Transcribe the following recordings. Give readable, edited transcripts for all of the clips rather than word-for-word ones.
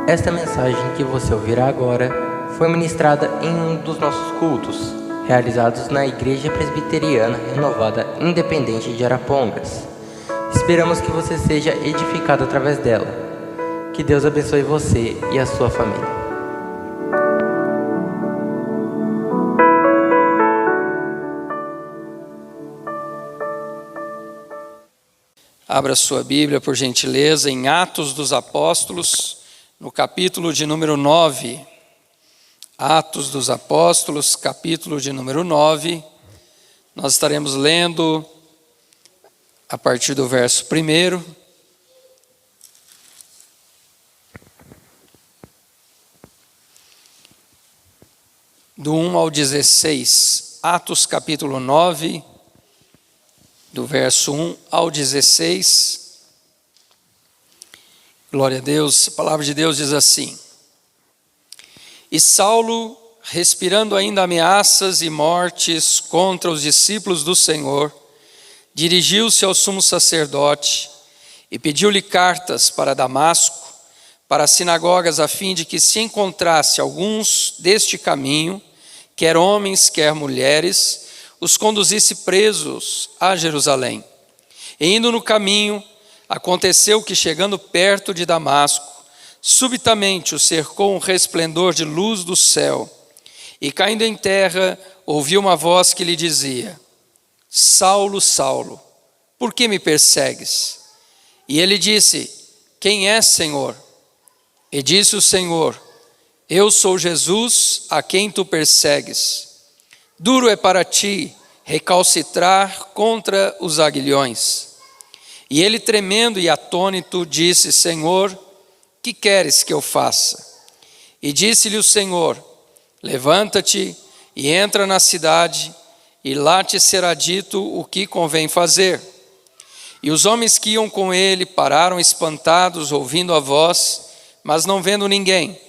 Esta mensagem que você ouvirá agora foi ministrada em um dos nossos cultos, realizados na Igreja Presbiteriana Renovada Independente de Arapongas. Esperamos que você seja edificado através dela. Que Deus abençoe você e a sua família. Abra sua Bíblia, por gentileza, em Atos dos Apóstolos, no capítulo de número 9. Atos dos Apóstolos, capítulo de número 9. Nós estaremos lendo a partir do verso 1. Do 1 ao 16. Atos, capítulo 9. Do verso 1 ao 16, glória a Deus, a palavra de Deus diz assim: E Saulo, respirando ainda ameaças e mortes contra os discípulos do Senhor, dirigiu-se ao sumo sacerdote e pediu-lhe cartas para Damasco, para as sinagogas, a fim de que se encontrasse alguns deste caminho, quer homens, quer mulheres, os conduzisse presos a Jerusalém. E indo no caminho, aconteceu que, chegando perto de Damasco, subitamente o cercou um resplendor de luz do céu, e caindo em terra, ouviu uma voz que lhe dizia: Saulo, Saulo, por que me persegues? E ele disse: Quem és, Senhor? E disse o Senhor: Eu sou Jesus, a quem tu persegues. Duro é para ti recalcitrar contra os aguilhões. E ele, tremendo e atônito, disse: Senhor, que queres que eu faça? E disse-lhe o Senhor: Levanta-te e entra na cidade, e lá te será dito o que convém fazer. E os homens que iam com ele pararam espantados, ouvindo a voz, mas não vendo ninguém.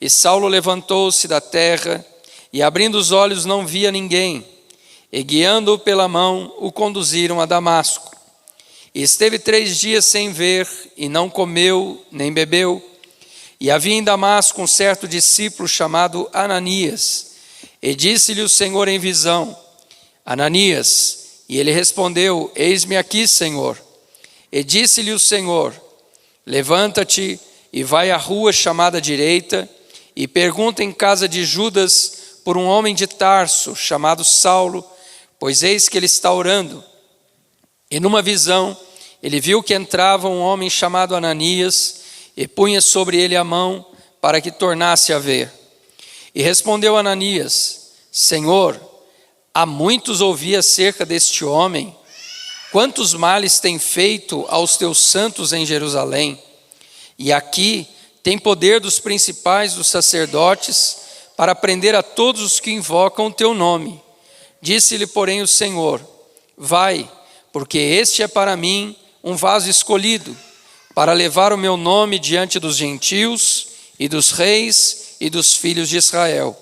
E Saulo levantou-se da terra, e abrindo os olhos não via ninguém, e guiando-o pela mão, o conduziram a Damasco. E esteve 3 dias sem ver, e não comeu, nem bebeu. E havia em Damasco um certo discípulo chamado Ananias. E disse-lhe o Senhor em visão: Ananias. E ele respondeu: Eis-me aqui, Senhor. E disse-lhe o Senhor: Levanta-te e vai à rua chamada Direita, e pergunta em casa de Judas por um homem de Tarso, chamado Saulo, pois eis que ele está orando. E numa visão, ele viu que entrava um homem chamado Ananias, e punha sobre ele a mão, para que tornasse a ver. E respondeu Ananias: Senhor, há muitos ouvi acerca deste homem, quantos males tem feito aos teus santos em Jerusalém. E aqui tem poder dos principais dos sacerdotes, para prender a todos os que invocam o teu nome. Disse-lhe, porém, o Senhor: Vai, porque este é para mim um vaso escolhido, para levar o meu nome diante dos gentios, e dos reis, e dos filhos de Israel.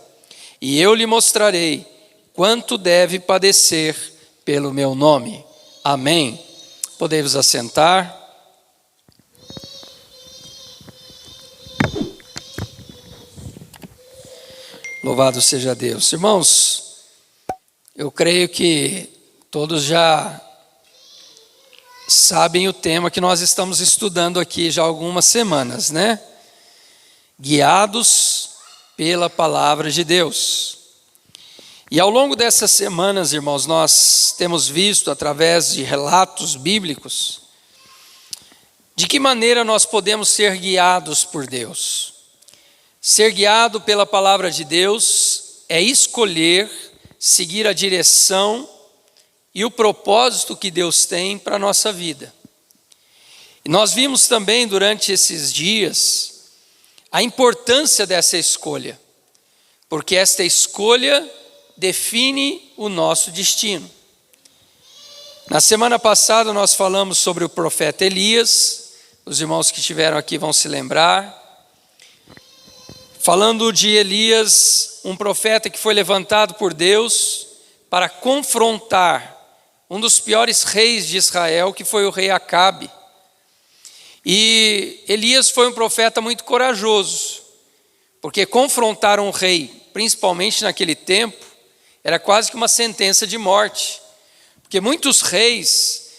E eu lhe mostrarei quanto deve padecer pelo meu nome. Amém. Podemos assentar. Louvado seja Deus. Irmãos, eu creio que todos já sabem o tema que nós estamos estudando aqui já há algumas semanas, né? Guiados pela palavra de Deus. E ao longo dessas semanas, irmãos, nós temos visto através de relatos bíblicos de que maneira nós podemos ser guiados por Deus. Ser guiado pela palavra de Deus é escolher seguir a direção e o propósito que Deus tem para a nossa vida. E nós vimos também durante esses dias a importância dessa escolha, porque esta escolha define o nosso destino. Na semana passada nós falamos sobre o profeta Elias, os irmãos que estiveram aqui vão se lembrar. Falando de Elias, um profeta que foi levantado por Deus para confrontar um dos piores reis de Israel, que foi o rei Acabe. E Elias foi um profeta muito corajoso, porque confrontar um rei, principalmente naquele tempo, era quase que uma sentença de morte, porque muitos reis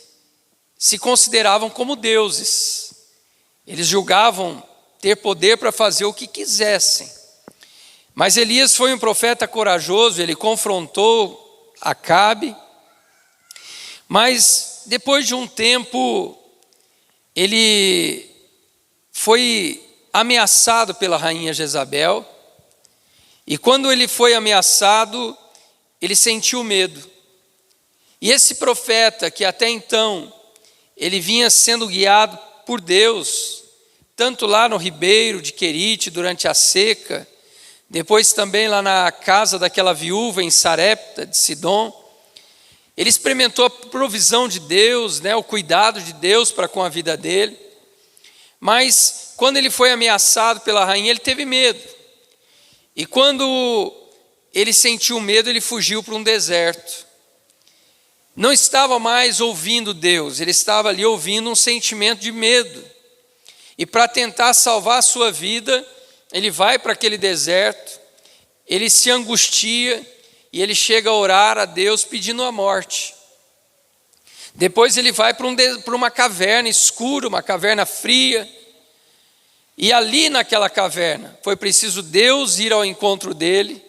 se consideravam como deuses, eles julgavam ter poder para fazer o que quisessem. Mas Elias foi um profeta corajoso, ele confrontou Acabe, mas depois de um tempo, ele foi ameaçado pela rainha Jezabel, e quando ele foi ameaçado, ele sentiu medo. E esse profeta, que até então, ele vinha sendo guiado por Deus, tanto lá no ribeiro de Querite, durante a seca, depois também lá na casa daquela viúva em Sarepta de Sidom, ele experimentou a provisão de Deus, o cuidado de Deus para com a vida dele. Mas quando ele foi ameaçado pela rainha, ele teve medo. E quando ele sentiu medo, ele fugiu para um deserto. Não estava mais ouvindo Deus, ele estava ali ouvindo um sentimento de medo. E para tentar salvar a sua vida, ele vai para aquele deserto, ele se angustia e ele chega a orar a Deus pedindo a morte. Depois ele vai para uma caverna escura, uma caverna fria, e ali naquela caverna foi preciso Deus ir ao encontro dele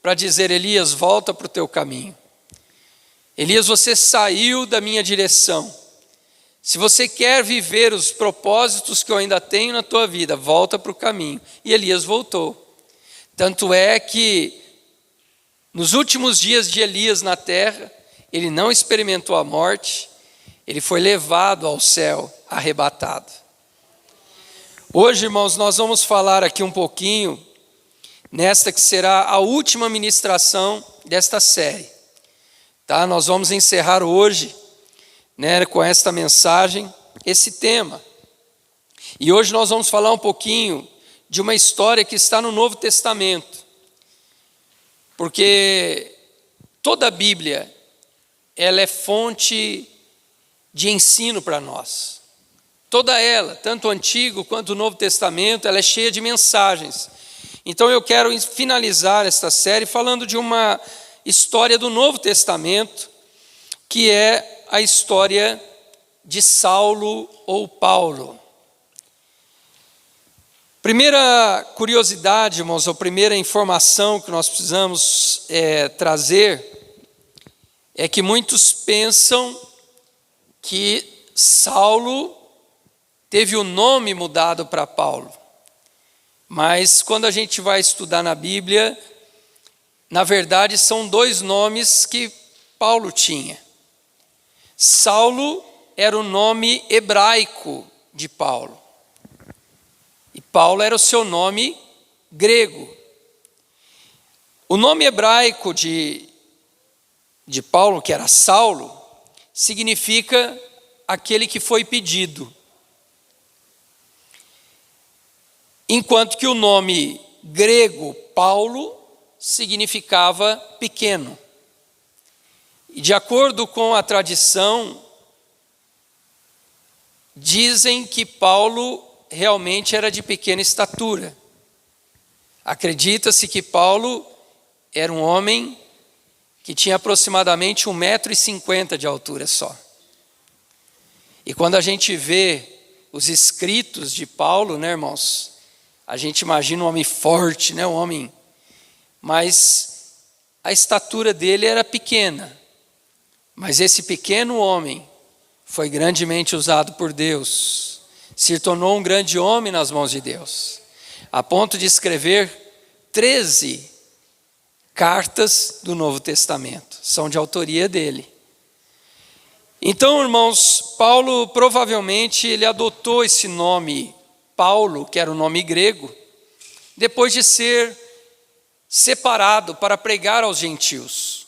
para dizer: Elias, volta para o teu caminho. Elias, você saiu da minha direção. Se você quer viver os propósitos que eu ainda tenho na tua vida, volta para o caminho. E Elias voltou. Tanto é que nos últimos dias de Elias na terra, ele não experimentou a morte, ele foi levado ao céu, arrebatado. Hoje, irmãos, nós vamos falar aqui um pouquinho, nesta que será a última ministração desta série. Tá? Nós vamos encerrar hoje, com esta mensagem, esse tema. E hoje nós vamos falar um pouquinho de uma história que está no Novo Testamento. Porque toda a Bíblia, ela é fonte de ensino para nós. Toda ela, tanto o Antigo quanto o Novo Testamento, ela é cheia de mensagens. Então eu quero finalizar esta série falando de uma história do Novo Testamento, que é a história de Saulo ou Paulo. Primeira curiosidade, irmãos, ou primeira informação que nós precisamos trazer, é que muitos pensam que Saulo teve o nome mudado para Paulo. Mas quando a gente vai estudar na Bíblia, na verdade são dois nomes que Paulo tinha. Saulo era o nome hebraico de Paulo. E Paulo era o seu nome grego. O nome hebraico de Paulo, que era Saulo, significa aquele que foi pedido. Enquanto que o nome grego, Paulo, significava pequeno. E de acordo com a tradição, dizem que Paulo realmente era de pequena estatura. Acredita-se que Paulo era um homem que tinha aproximadamente 1,50 m de altura só. E quando a gente vê os escritos de Paulo, irmãos, a gente imagina um homem forte, um homem, mas a estatura dele era pequena. Mas esse pequeno homem foi grandemente usado por Deus, se tornou um grande homem nas mãos de Deus, a ponto de escrever 13 cartas do Novo Testamento, são de autoria dele. Então, irmãos, Paulo provavelmente ele adotou esse nome Paulo, que era o nome grego, depois de ser separado para pregar aos gentios.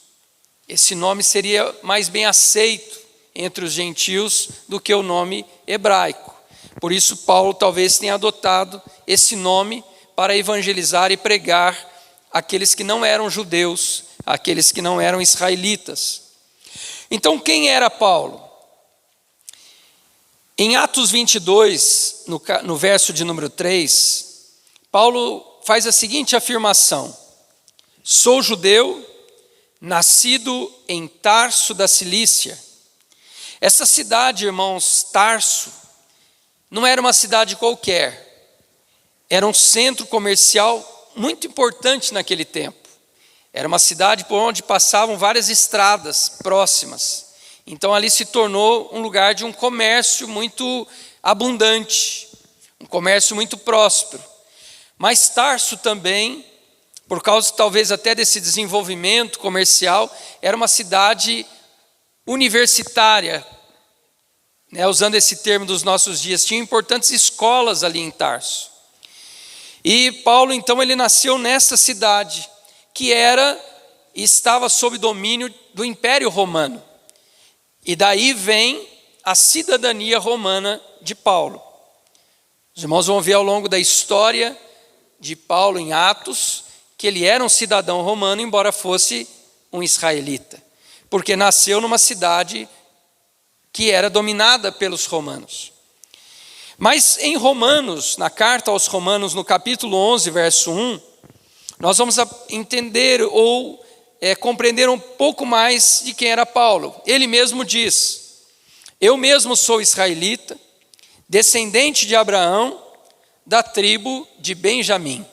Esse nome seria mais bem aceito entre os gentios do que o nome hebraico. Por isso Paulo talvez tenha adotado esse nome para evangelizar e pregar aqueles que não eram judeus, aqueles que não eram israelitas. Então quem era Paulo? Em Atos 22, no verso de número 3, Paulo faz a seguinte afirmação: sou judeu, nascido em Tarso da Cilícia. Essa cidade, irmãos, Tarso, não era uma cidade qualquer. Era um centro comercial muito importante naquele tempo. Era uma cidade por onde passavam várias estradas próximas. Então ali se tornou um lugar de um comércio muito abundante, um comércio muito próspero. Mas Tarso também, por causa talvez até desse desenvolvimento comercial, era uma cidade universitária, usando esse termo dos nossos dias. Tinha importantes escolas ali em Tarso. E Paulo, então, ele nasceu nessa cidade, que estava sob domínio do Império Romano. E daí vem a cidadania romana de Paulo. Os irmãos vão ver ao longo da história de Paulo em Atos, que ele era um cidadão romano, embora fosse um israelita, porque nasceu numa cidade que era dominada pelos romanos. Mas em Romanos, na carta aos Romanos, no capítulo 11, verso 1, nós vamos entender ou compreender um pouco mais de quem era Paulo. Ele mesmo diz: eu mesmo sou israelita, descendente de Abraão, da tribo de Benjamim.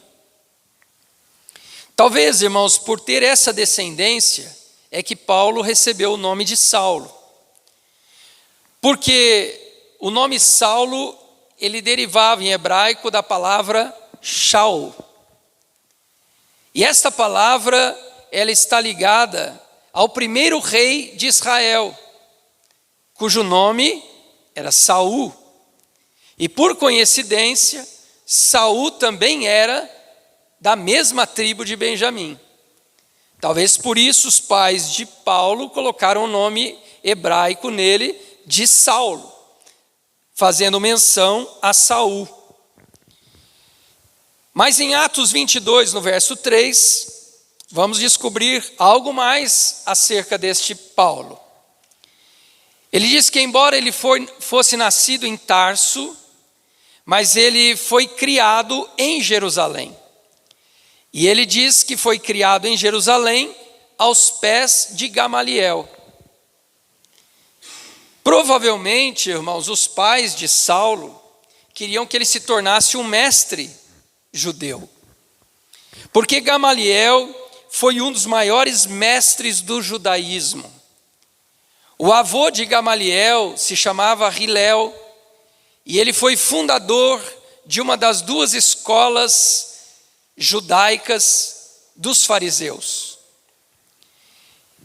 Talvez, irmãos, por ter essa descendência, é que Paulo recebeu o nome de Saulo. Porque o nome Saulo, ele derivava em hebraico da palavra Shaul. E esta palavra, ela está ligada ao primeiro rei de Israel, cujo nome era Saul. E por coincidência, Saul também era da mesma tribo de Benjamim. Talvez por isso os pais de Paulo colocaram o nome hebraico nele de Saulo, fazendo menção a Saul. Mas em Atos 22, no verso 3, vamos descobrir algo mais acerca deste Paulo. Ele diz que embora ele fosse nascido em Tarso, mas ele foi criado em Jerusalém. E ele diz que foi criado em Jerusalém aos pés de Gamaliel. Provavelmente, irmãos, os pais de Saulo queriam que ele se tornasse um mestre judeu. Porque Gamaliel foi um dos maiores mestres do judaísmo. O avô de Gamaliel se chamava Hilel, e ele foi fundador de uma das duas escolas judaicas dos fariseus.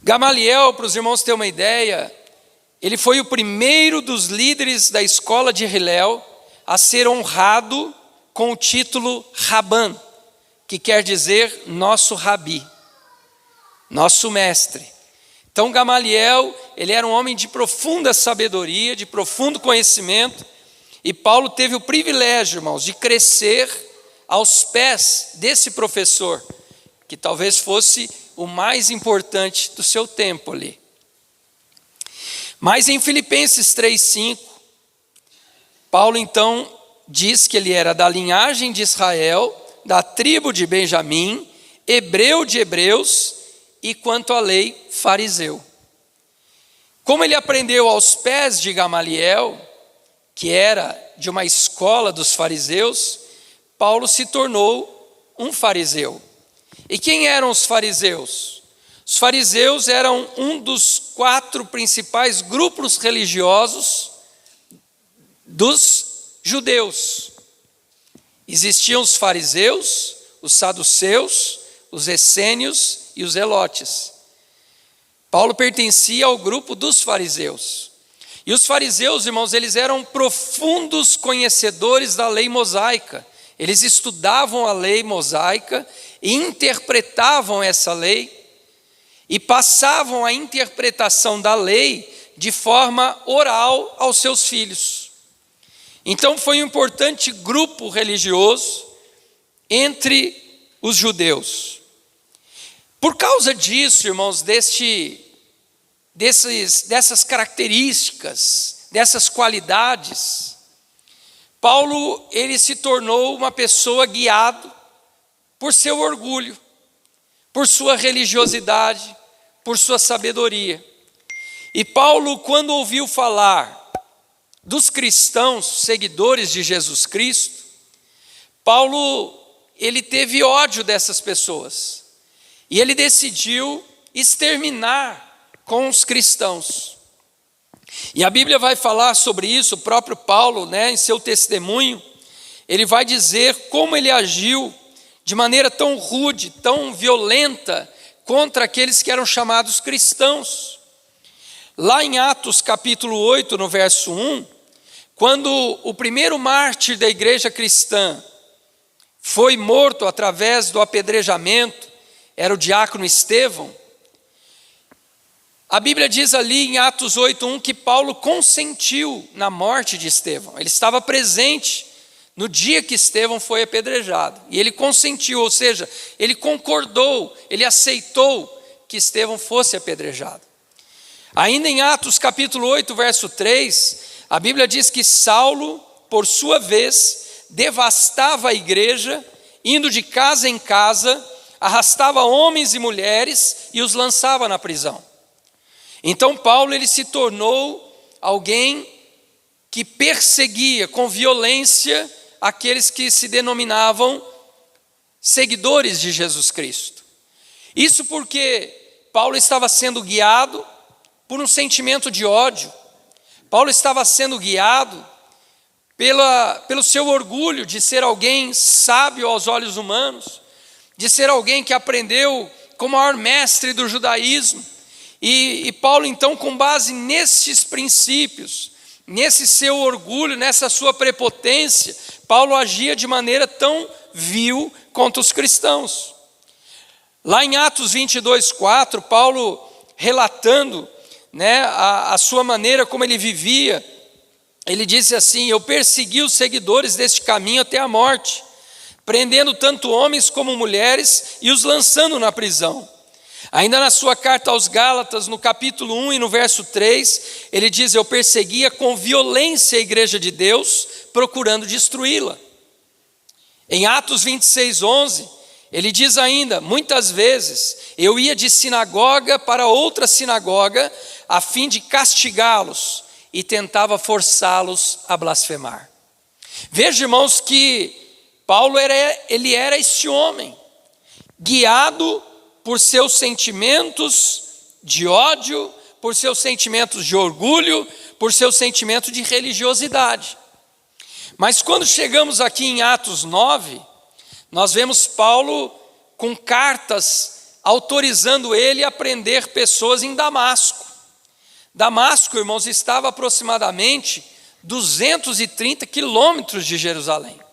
Gamaliel, para os irmãos terem uma ideia, ele foi o primeiro dos líderes da escola de Hilel a ser honrado com o título Rabã, que quer dizer nosso rabi, nosso mestre. Então Gamaliel, ele era um homem de profunda sabedoria, de profundo conhecimento, e Paulo teve o privilégio, irmãos, de crescer aos pés desse professor, que talvez fosse o mais importante do seu tempo ali. Mas em Filipenses 3:5, Paulo então diz que ele era da linhagem de Israel, da tribo de Benjamim, hebreu de hebreus e, quanto à lei, fariseu. Como ele aprendeu aos pés de Gamaliel, que era de uma escola dos fariseus, Paulo se tornou um fariseu. E quem eram os fariseus? Os fariseus eram um dos 4 principais grupos religiosos dos judeus. Existiam os fariseus, os saduceus, os essênios e os zelotes. Paulo pertencia ao grupo dos fariseus. E os fariseus, irmãos, eles eram profundos conhecedores da lei mosaica. Eles estudavam a lei mosaica e interpretavam essa lei e passavam a interpretação da lei de forma oral aos seus filhos. Então foi um importante grupo religioso entre os judeus. Por causa disso, irmãos, dessas características dessas qualidades, Paulo, ele se tornou uma pessoa guiado por seu orgulho, por sua religiosidade, por sua sabedoria. E Paulo, quando ouviu falar dos cristãos, seguidores de Jesus Cristo, Paulo, ele teve ódio dessas pessoas. E ele decidiu exterminar com os cristãos. E a Bíblia vai falar sobre isso, o próprio Paulo, em seu testemunho, ele vai dizer como ele agiu de maneira tão rude, tão violenta, contra aqueles que eram chamados cristãos. Lá em Atos capítulo 8, no verso 1, quando o primeiro mártir da igreja cristã foi morto através do apedrejamento, era o diácono Estevão, a Bíblia diz ali em Atos 8:1 que Paulo consentiu na morte de Estevão. Ele estava presente no dia que Estevão foi apedrejado. E ele consentiu, ou seja, ele concordou, ele aceitou que Estevão fosse apedrejado. Ainda em Atos capítulo 8, verso 3, a Bíblia diz que Saulo, por sua vez, devastava a igreja, indo de casa em casa, arrastava homens e mulheres e os lançava na prisão. Então Paulo, ele se tornou alguém que perseguia com violência aqueles que se denominavam seguidores de Jesus Cristo. Isso porque Paulo estava sendo guiado por um sentimento de ódio. Paulo estava sendo guiado pelo seu orgulho de ser alguém sábio aos olhos humanos, de ser alguém que aprendeu com o maior mestre do judaísmo. E Paulo, então, com base nesses princípios, nesse seu orgulho, nessa sua prepotência, Paulo agia de maneira tão vil contra os cristãos. Lá em Atos 22:4, Paulo relatando a sua maneira como ele vivia, ele disse assim: eu persegui os seguidores deste caminho até a morte, prendendo tanto homens como mulheres e os lançando na prisão. Ainda na sua carta aos Gálatas, no capítulo 1 e no verso 3, ele diz: eu perseguia com violência a igreja de Deus, procurando destruí-la. Em Atos 26:11, ele diz ainda: muitas vezes eu ia de sinagoga para outra sinagoga, a fim de castigá-los, e tentava forçá-los a blasfemar. Veja, irmãos, que Paulo ele era esse homem, guiado por seus sentimentos de ódio, por seus sentimentos de orgulho, por seu sentimento de religiosidade. Mas quando chegamos aqui em Atos 9, nós vemos Paulo com cartas autorizando ele a prender pessoas em Damasco. Damasco, irmãos, estava aproximadamente 230 quilômetros de Jerusalém.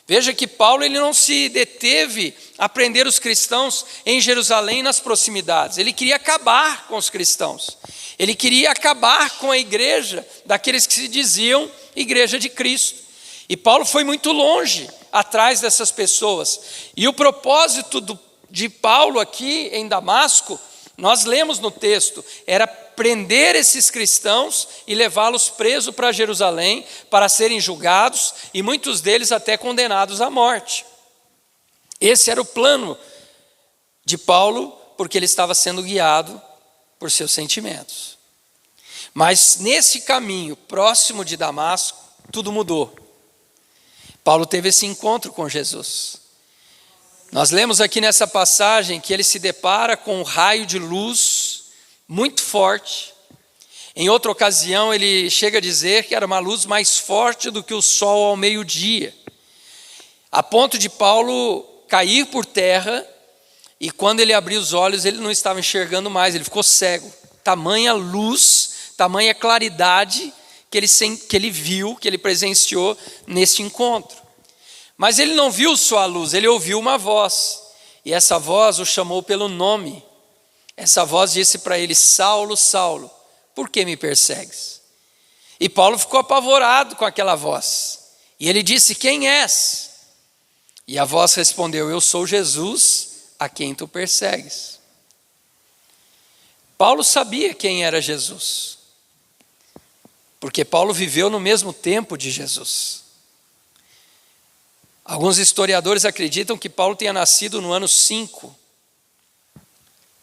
Veja que Paulo, ele não se deteve a prender os cristãos em Jerusalém, nas proximidades. Ele queria acabar com os cristãos. Ele queria acabar com a igreja daqueles que se diziam igreja de Cristo. E Paulo foi muito longe atrás dessas pessoas. E o propósito de Paulo aqui em Damasco, nós lemos no texto, era prender esses cristãos e levá-los presos para Jerusalém para serem julgados e muitos deles até condenados à morte. Esse era o plano de Paulo, porque ele estava sendo guiado por seus sentimentos. Mas nesse caminho próximo de Damasco, tudo mudou. Paulo teve esse encontro com Jesus. Nós lemos aqui nessa passagem que ele se depara com um raio de luz muito forte. Em outra ocasião ele chega a dizer que era uma luz mais forte do que o sol ao meio-dia, a ponto de Paulo cair por terra, e quando ele abriu os olhos ele não estava enxergando mais, ele ficou cego. Tamanha luz, tamanha claridade que ele viu, que ele presenciou nesse encontro. Mas ele não viu só a luz, ele ouviu uma voz, e essa voz o chamou pelo nome. Essa voz disse para ele: Saulo, Saulo, por que me persegues? E Paulo ficou apavorado com aquela voz. E ele disse: quem és? E a voz respondeu: eu sou Jesus, a quem tu persegues. Paulo sabia quem era Jesus. porque Paulo viveu no mesmo tempo de Jesus. Alguns historiadores acreditam que Paulo tenha nascido no ano 5.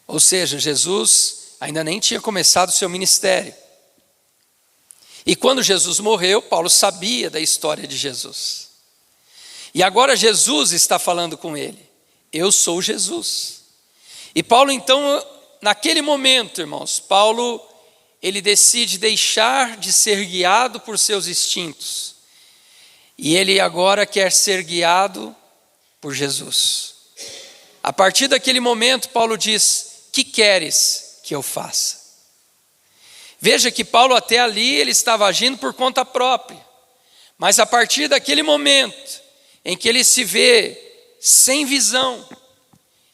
Ou seja, Jesus ainda nem tinha começado o seu ministério. E quando Jesus morreu, Paulo sabia da história de Jesus. E agora Jesus está falando com ele. Eu sou Jesus. E Paulo então, naquele momento, irmãos, Paulo, ele decide deixar de ser guiado por seus instintos. E ele agora quer ser guiado por Jesus. A partir daquele momento, Paulo diz: que queres que eu faça? Veja que Paulo até ali, ele estava agindo por conta própria. Mas a partir daquele momento, em que ele se vê sem visão,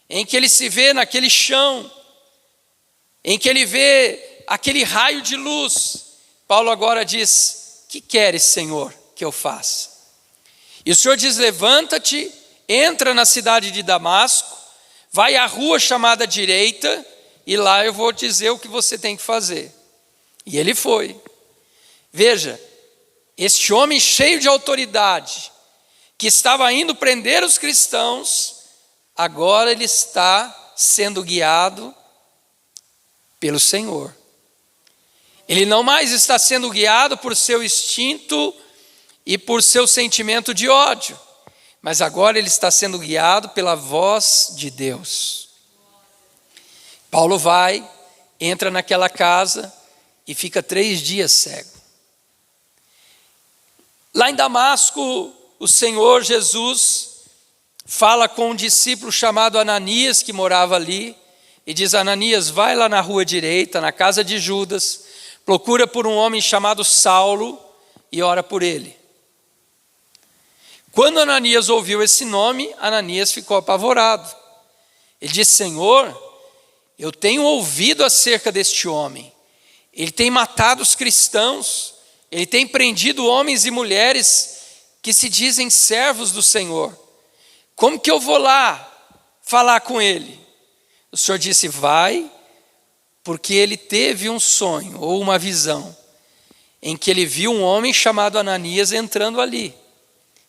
em que ele se vê naquele chão, em que ele vê aquele raio de luz, Paulo agora diz: que queres, Senhor, que eu faça? E o Senhor diz: levanta-te, entra na cidade de Damasco, vai à rua chamada direita, e lá eu vou dizer o que você tem que fazer. E ele foi. Veja, este homem cheio de autoridade, que estava indo prender os cristãos, agora ele está sendo guiado pelo Senhor. Ele não mais está sendo guiado por seu instinto e por seu sentimento de ódio, mas agora ele está sendo guiado pela voz de Deus. Paulo vai, entra naquela casa e fica 3 dias cego. Lá em Damasco, o Senhor Jesus fala com um discípulo chamado Ananias, que morava ali, e diz: Ananias, vai lá na rua direita, na casa de Judas, procura por um homem chamado Saulo e ora por ele. Quando Ananias ouviu esse nome, Ananias ficou apavorado. Ele disse: Senhor, eu tenho ouvido acerca deste homem. Ele tem matado os cristãos, ele tem prendido homens e mulheres que se dizem servos do Senhor. Como que eu vou lá falar com ele? O Senhor disse: vai, porque ele teve um sonho ou uma visão, em que ele viu um homem chamado Ananias entrando ali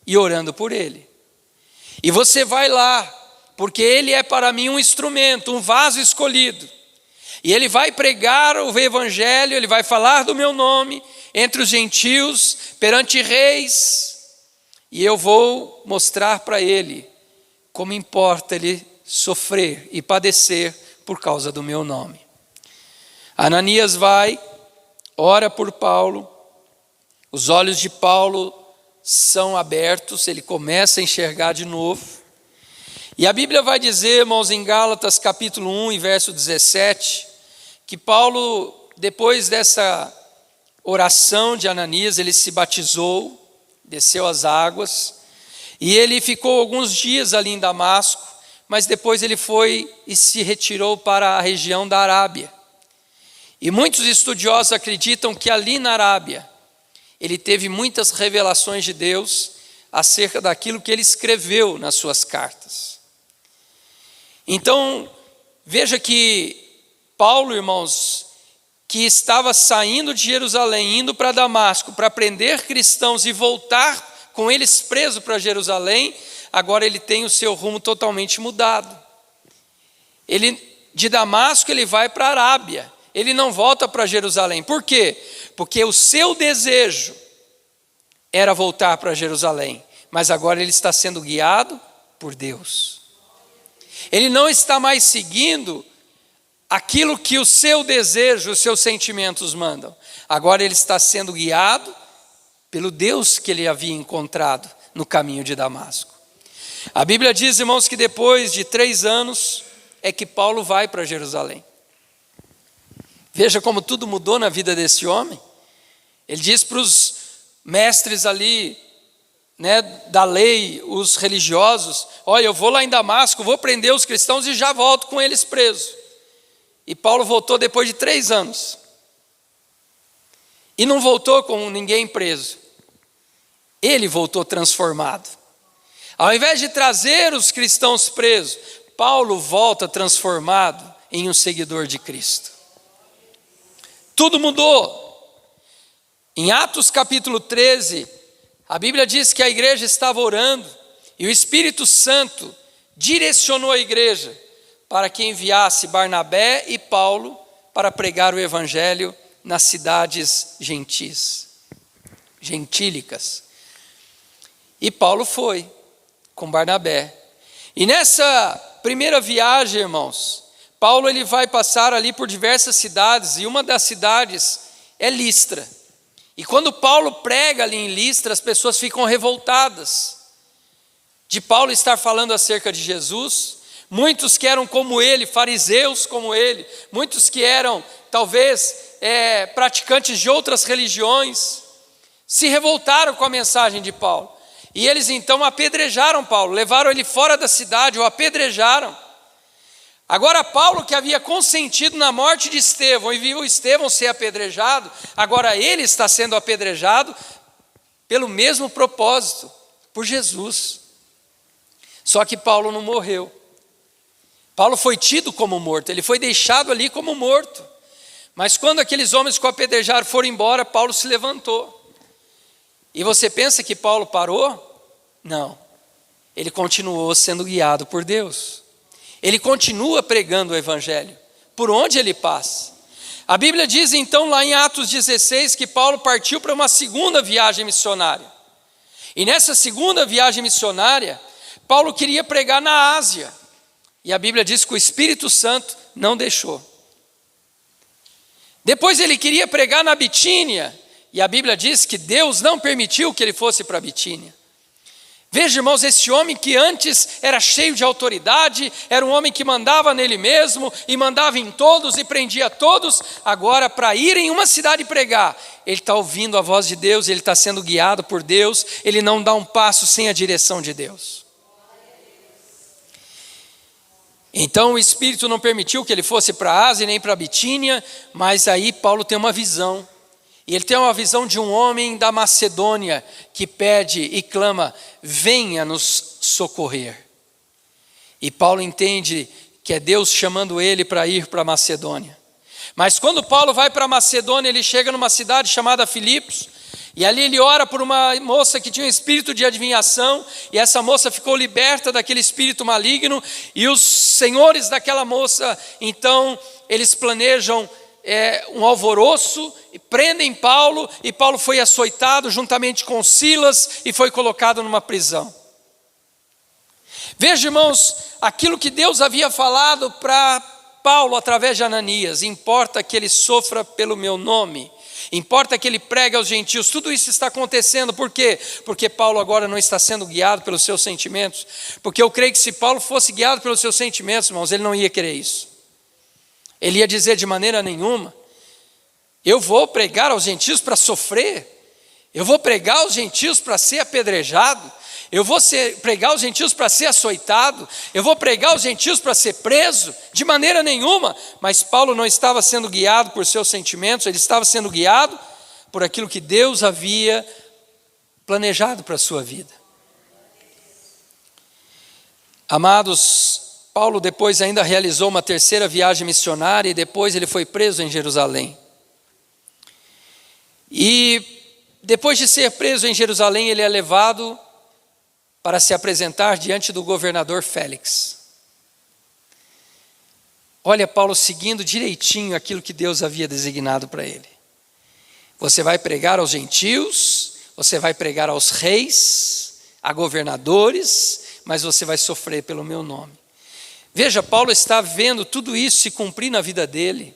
e orando por ele. E você vai lá, porque ele é para mim um instrumento, um vaso escolhido. E ele vai pregar o evangelho, ele vai falar do meu nome entre os gentios, perante reis, e eu vou mostrar para ele como importa ele sofrer e padecer por causa do meu nome. Ananias vai, ora por Paulo, os olhos de Paulo são abertos, ele começa a enxergar de novo. E a Bíblia vai dizer, irmãos, em Gálatas capítulo 1 e verso 17, que Paulo, depois dessa oração de Ananias, ele se batizou, desceu as águas, e ele ficou alguns dias ali em Damasco, mas depois ele foi e se retirou para a região da Arábia. E muitos estudiosos acreditam que ali na Arábia, ele teve muitas revelações de Deus acerca daquilo que ele escreveu nas suas cartas. Então, veja que Paulo, irmãos, que estava saindo de Jerusalém, indo para Damasco, para prender cristãos e voltar com eles preso para Jerusalém, agora ele tem o seu rumo totalmente mudado. De Damasco ele vai para a Arábia, ele não volta para Jerusalém. Por quê? Porque o seu desejo era voltar para Jerusalém, mas agora ele está sendo guiado por Deus. Ele não está mais seguindo aquilo que o seu desejo, os seus sentimentos mandam. Agora ele está sendo guiado pelo Deus que ele havia encontrado no caminho de Damasco. A Bíblia diz, irmãos, que depois de 3 anos é que Paulo vai para Jerusalém. Veja como tudo mudou na vida desse homem. Ele diz para os mestres ali, da lei, os religiosos: olha, eu vou lá em Damasco, vou prender os cristãos e já volto com eles presos. E Paulo voltou depois de 3 anos. E não voltou com ninguém preso. Ele voltou transformado. Ao invés de trazer os cristãos presos, Paulo volta transformado em um seguidor de Cristo. Tudo mudou. Em Atos capítulo 13, a Bíblia diz que a igreja estava orando e o Espírito Santo direcionou a igreja para que enviasse Barnabé e Paulo para pregar o evangelho nas cidades gentílicas. E Paulo foi com Barnabé. E nessa primeira viagem, irmãos, Paulo ele vai passar ali por diversas cidades, e uma das cidades é Listra. E quando Paulo prega ali em Listra, as pessoas ficam revoltadas de Paulo estar falando acerca de Jesus. Muitos que eram como ele, fariseus como ele, muitos que eram talvez praticantes de outras religiões, se revoltaram com a mensagem de Paulo. E eles então apedrejaram Paulo, levaram ele fora da cidade, o apedrejaram. Agora Paulo, que havia consentido na morte de Estevão e viu Estevão ser apedrejado, agora ele está sendo apedrejado pelo mesmo propósito, por Jesus. Só que Paulo não morreu. Paulo foi tido como morto, ele foi deixado ali como morto. Mas quando aqueles homens que o apedrejaram foram embora, Paulo se levantou. E você pensa que Paulo parou? Não. Ele continuou sendo guiado por Deus. Ele continua pregando o evangelho, por onde ele passa. A Bíblia diz então lá em Atos 16 que Paulo partiu para uma segunda viagem missionária. E nessa segunda viagem missionária, Paulo queria pregar na Ásia. E a Bíblia diz que o Espírito Santo não deixou. Depois ele queria pregar na Bitínia. E a Bíblia diz que Deus não permitiu que ele fosse para a Bitínia. Veja, irmãos, esse homem que antes era cheio de autoridade, era um homem que mandava nele mesmo, e mandava em todos, e prendia todos, agora para ir em uma cidade pregar, ele está ouvindo a voz de Deus, ele está sendo guiado por Deus, ele não dá um passo sem a direção de Deus. Então o Espírito não permitiu que ele fosse para a Ásia, nem para a Bitínia, mas aí Paulo tem uma visão. E ele tem uma visão de um homem da Macedônia que pede e clama: venha nos socorrer. E Paulo entende que é Deus chamando ele para ir para a Macedônia. Mas quando Paulo vai para a Macedônia, ele chega numa cidade chamada Filipos, e ali ele ora por uma moça que tinha um espírito de adivinhação, e essa moça ficou liberta daquele espírito maligno, e os senhores daquela moça, então, eles planejam um alvoroço, e prendem Paulo, e Paulo foi açoitado juntamente com Silas, e foi colocado numa prisão. Veja, irmãos, aquilo que Deus havia falado para Paulo através de Ananias: importa que ele sofra pelo meu nome, importa que ele pregue aos gentios. Tudo isso está acontecendo, por quê? Porque Paulo agora não está sendo guiado pelos seus sentimentos, porque eu creio que se Paulo fosse guiado pelos seus sentimentos, irmãos, ele não ia querer isso. Ele ia dizer de maneira nenhuma: eu vou pregar aos gentios para sofrer, eu vou pregar aos gentios para ser apedrejado, eu vou pregar aos gentios para ser açoitado, eu vou pregar aos gentios para ser preso, de maneira nenhuma. Mas Paulo não estava sendo guiado por seus sentimentos, ele estava sendo guiado por aquilo que Deus havia planejado para a sua vida. Amados, Paulo depois ainda realizou uma terceira viagem missionária, e depois ele foi preso em Jerusalém. E depois de ser preso em Jerusalém, ele é levado para se apresentar diante do governador Félix. Olha Paulo seguindo direitinho aquilo que Deus havia designado para ele. Você vai pregar aos gentios, você vai pregar aos reis, a governadores, mas você vai sofrer pelo meu nome. Veja, Paulo está vendo tudo isso se cumprir na vida dele.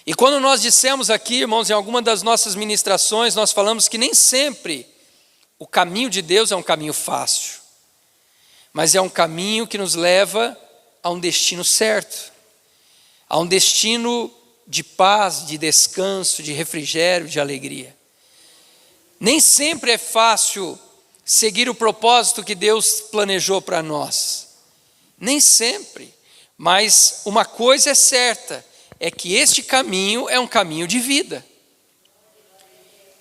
E quando nós dissemos aqui, irmãos, em alguma das nossas ministrações, nós falamos que nem sempre o caminho de Deus é um caminho fácil, mas é um caminho que nos leva a um destino certo, a um destino de paz, de descanso, de refrigério, de alegria. Nem sempre é fácil seguir o propósito que Deus planejou para nós. Nem sempre, mas uma coisa é certa, é que este caminho é um caminho de vida.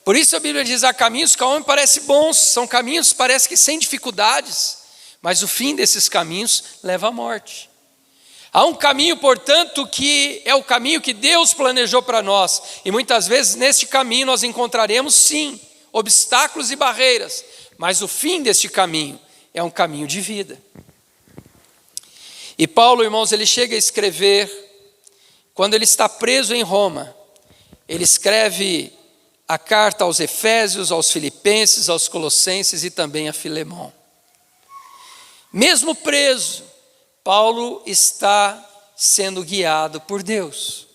Por isso a Bíblia diz: há caminhos que ao homem parecem bons, são caminhos parece que sem dificuldades, mas o fim desses caminhos leva à morte. Há um caminho, portanto, que é o caminho que Deus planejou para nós. E muitas vezes neste caminho nós encontraremos, sim, obstáculos e barreiras. Mas o fim deste caminho é um caminho de vida. E Paulo, irmãos, ele chega a escrever, quando ele está preso em Roma, ele escreve a carta aos Efésios, aos Filipenses, aos Colossenses e também a Filemão. Mesmo preso, Paulo está sendo guiado por Deus.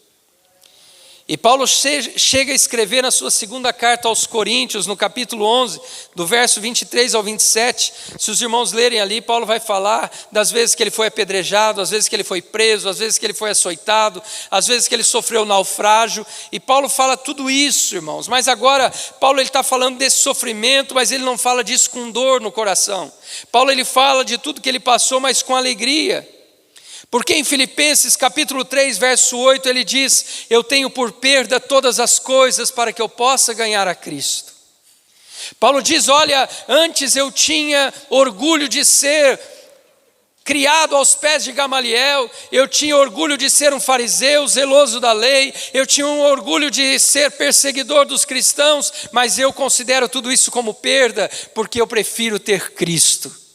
E Paulo chega a escrever na sua segunda carta aos Coríntios, no capítulo 11, do verso 23 ao 27. Se os irmãos lerem ali, Paulo vai falar das vezes que ele foi apedrejado, às vezes que ele foi preso, às vezes que ele foi açoitado, às vezes que ele sofreu naufrágio. E Paulo fala tudo isso, irmãos. Mas agora, Paulo está falando desse sofrimento, mas ele não fala disso com dor no coração. Paulo ele fala de tudo que ele passou, mas com alegria. Porque em Filipenses capítulo 3, verso 8, ele diz: eu tenho por perda todas as coisas para que eu possa ganhar a Cristo. Paulo diz: olha, antes eu tinha orgulho de ser criado aos pés de Gamaliel, eu tinha orgulho de ser um fariseu zeloso da lei, eu tinha um orgulho de ser perseguidor dos cristãos, mas eu considero tudo isso como perda, porque eu prefiro ter Cristo.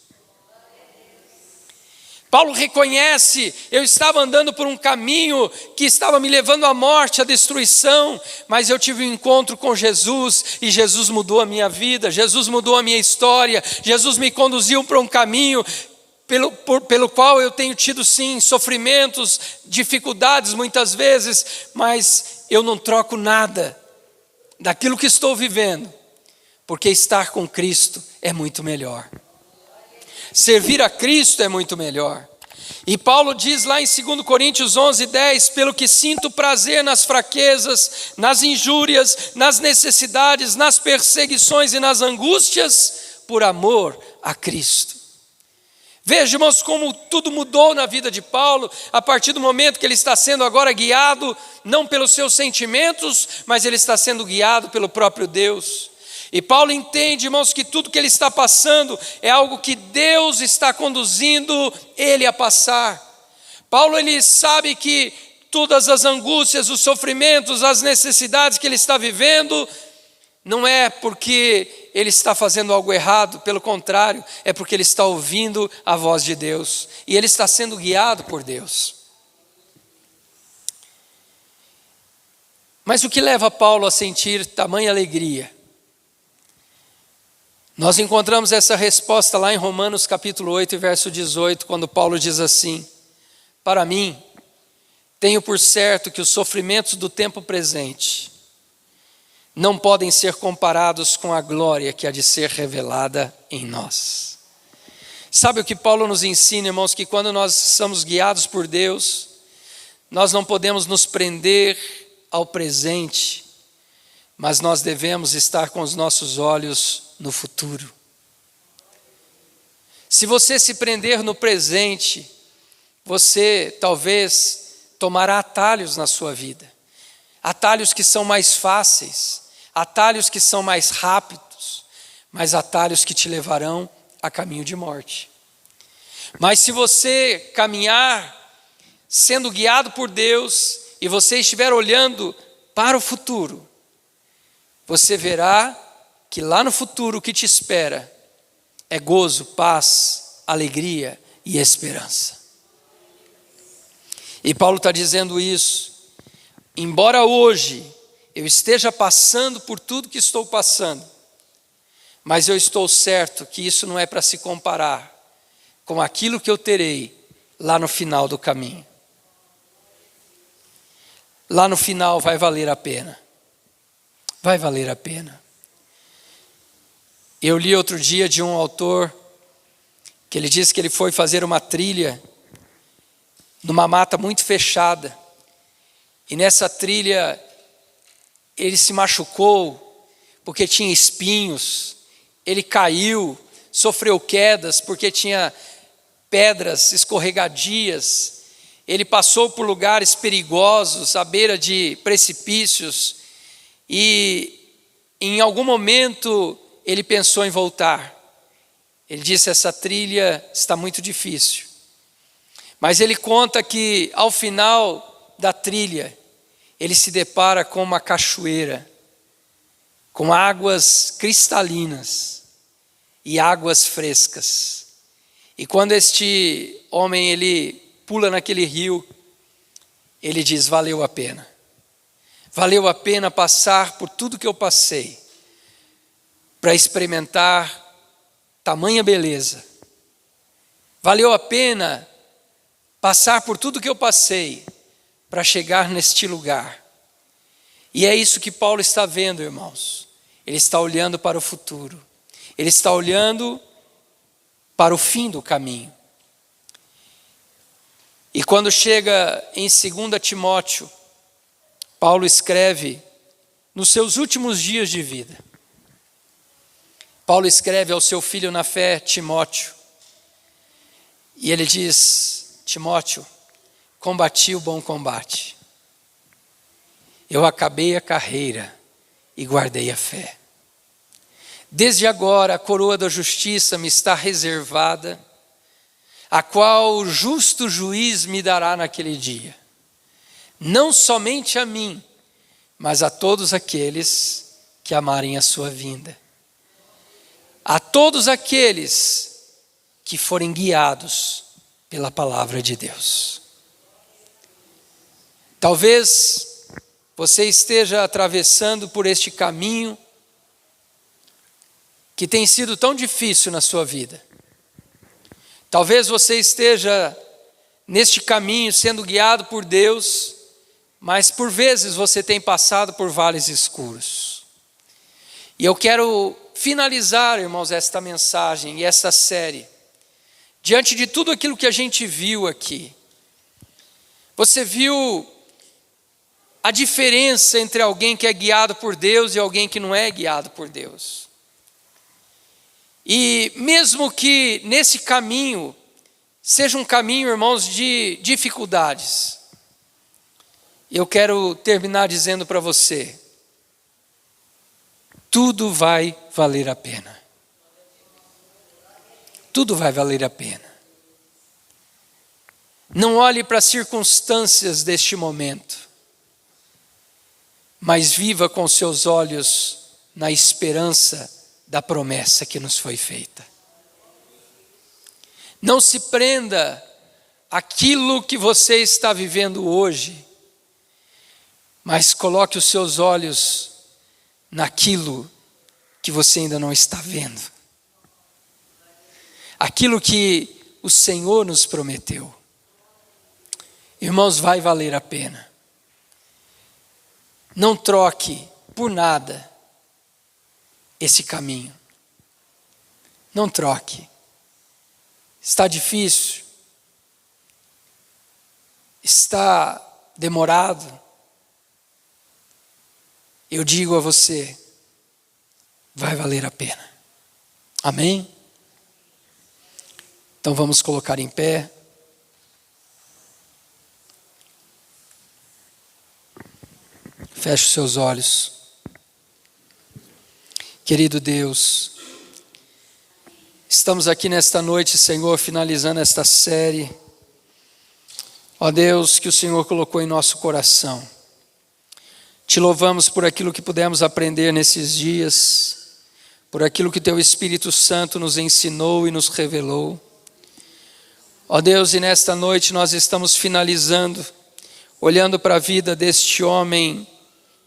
Paulo reconhece, eu estava andando por um caminho que estava me levando à morte, à destruição, mas eu tive um encontro com Jesus, e Jesus mudou a minha vida, Jesus mudou a minha história, Jesus me conduziu para um caminho pelo qual eu tenho tido sim sofrimentos, dificuldades muitas vezes, mas eu não troco nada daquilo que estou vivendo, porque estar com Cristo é muito melhor. Servir a Cristo é muito melhor. E Paulo diz lá em 2 Coríntios 11, 10, pelo que sinto prazer nas fraquezas, nas injúrias, nas necessidades, nas perseguições e nas angústias, por amor a Cristo. Veja, irmãos, como tudo mudou na vida de Paulo, a partir do momento que ele está sendo agora guiado, não pelos seus sentimentos, mas ele está sendo guiado pelo próprio Deus. E Paulo entende, irmãos, que tudo que ele está passando é algo que Deus está conduzindo ele a passar. Paulo, ele sabe que todas as angústias, os sofrimentos, as necessidades que ele está vivendo, não é porque ele está fazendo algo errado, pelo contrário, é porque ele está ouvindo a voz de Deus. E ele está sendo guiado por Deus. Mas o que leva Paulo a sentir tamanha alegria? Nós encontramos essa resposta lá em Romanos capítulo 8, verso 18, quando Paulo diz assim: para mim, tenho por certo que os sofrimentos do tempo presente não podem ser comparados com a glória que há de ser revelada em nós. Sabe o que Paulo nos ensina, irmãos? Que quando nós somos guiados por Deus, nós não podemos nos prender ao presente, mas nós devemos estar com os nossos olhos no futuro. Se você se prender no presente, você talvez tomará atalhos na sua vida, atalhos que são mais fáceis, atalhos que são mais rápidos, mas atalhos que te levarão a caminho de morte. Mas se você caminhar sendo guiado por Deus e você estiver olhando para o futuro, você verá que lá no futuro o que te espera é gozo, paz, alegria e esperança. E Paulo está dizendo isso, embora hoje eu esteja passando por tudo que estou passando, mas eu estou certo que isso não é para se comparar com aquilo que eu terei lá no final do caminho. Lá no final vai valer a pena. Vai valer a pena. Eu li outro dia de um autor que ele disse que ele foi fazer uma trilha numa mata muito fechada. E nessa trilha ele se machucou porque tinha espinhos. Ele caiu, sofreu quedas porque tinha pedras escorregadias. Ele passou por lugares perigosos, à beira de precipícios. E em algum momento ele pensou em voltar. Ele disse: essa trilha está muito difícil, Mas ele conta que ao final da trilha, ele se depara com uma cachoeira, com águas cristalinas e águas frescas. E quando este homem ele pula naquele rio, ele diz: valeu a pena. Valeu a pena passar por tudo que eu passei, para experimentar tamanha beleza. Valeu a pena passar por tudo que eu passei, para chegar neste lugar. E é isso que Paulo está vendo, irmãos. Ele está olhando para o futuro. Ele está olhando para o fim do caminho. E quando chega em 2 Timóteo, Paulo escreve nos seus últimos dias de vida. Paulo escreve ao seu filho na fé, Timóteo. E ele diz: Timóteo, combati o bom combate. Eu acabei a carreira e guardei a fé. Desde agora a coroa da justiça me está reservada, a qual o justo juiz me dará naquele dia. Não somente a mim, mas a todos aqueles que amarem a sua vinda. A todos aqueles que forem guiados pela palavra de Deus. Talvez você esteja atravessando por este caminho que tem sido tão difícil na sua vida. Talvez você esteja neste caminho sendo guiado por Deus, mas por vezes você tem passado por vales escuros. E eu quero finalizar, irmãos, esta mensagem e essa série, diante de tudo aquilo que a gente viu aqui. Você viu a diferença entre alguém que é guiado por Deus e alguém que não é guiado por Deus. E mesmo que nesse caminho seja um caminho, irmãos, de dificuldades, eu quero terminar dizendo para você: tudo vai valer a pena. Tudo vai valer a pena. Não olhe para as circunstâncias deste momento, mas viva com seus olhos na esperança da promessa que nos foi feita. Não se prenda àquilo que você está vivendo hoje, mas coloque os seus olhos naquilo que você ainda não está vendo. Aquilo que o Senhor nos prometeu. Irmãos, vai valer a pena. Não troque por nada esse caminho. Não troque. Está difícil. Está demorado. Eu digo a você, vai valer a pena. Amém? Então vamos colocar em pé. Feche os seus olhos. Querido Deus, estamos aqui nesta noite, Senhor, finalizando esta série. Ó Deus, que o Senhor colocou em nosso coração. Te louvamos por aquilo que pudemos aprender nesses dias, por aquilo que Teu Espírito Santo nos ensinou e nos revelou. Ó Deus, e nesta noite nós estamos finalizando, olhando para a vida deste homem,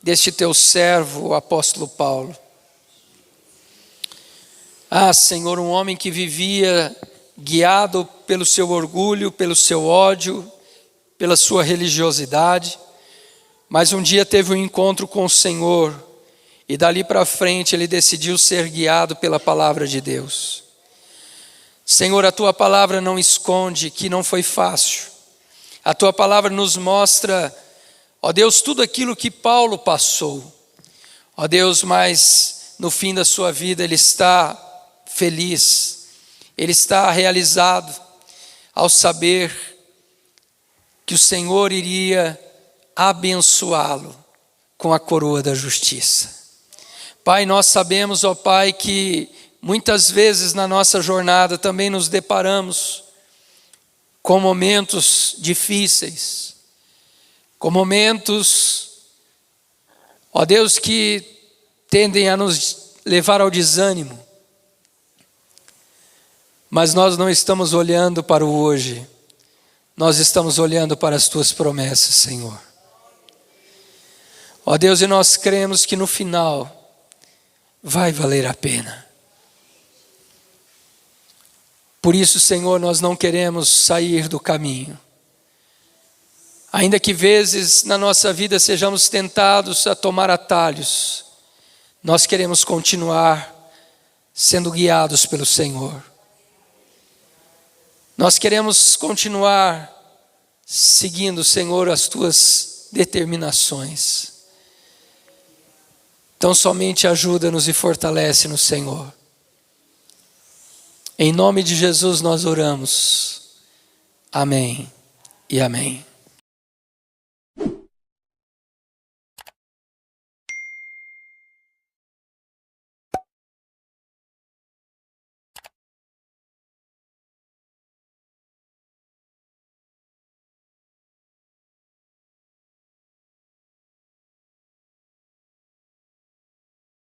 deste Teu servo, o apóstolo Paulo. Ah, Senhor, um homem que vivia guiado pelo seu orgulho, pelo seu ódio, pela sua religiosidade, mas um dia teve um encontro com o Senhor e dali para frente ele decidiu ser guiado pela palavra de Deus. Senhor, a Tua palavra não esconde que não foi fácil. A Tua palavra nos mostra, ó Deus, tudo aquilo que Paulo passou. Ó Deus, mas no fim da sua vida ele está feliz, ele está realizado ao saber que o Senhor iria abençoá-lo com a coroa da justiça. Pai, nós sabemos, ó Pai, que muitas vezes na nossa jornada também nos deparamos com momentos difíceis, com momentos, ó Deus, que tendem a nos levar ao desânimo. Mas nós não estamos olhando para o hoje, nós estamos olhando para as tuas promessas, Senhor. Ó Deus, e nós cremos que no final vai valer a pena. Por isso, Senhor, nós não queremos sair do caminho. Ainda que vezes na nossa vida sejamos tentados a tomar atalhos, nós queremos continuar sendo guiados pelo Senhor. Nós queremos continuar seguindo, Senhor, as tuas determinações. Então somente ajuda-nos e fortalece no Senhor. Em nome de Jesus nós oramos. Amém e amém.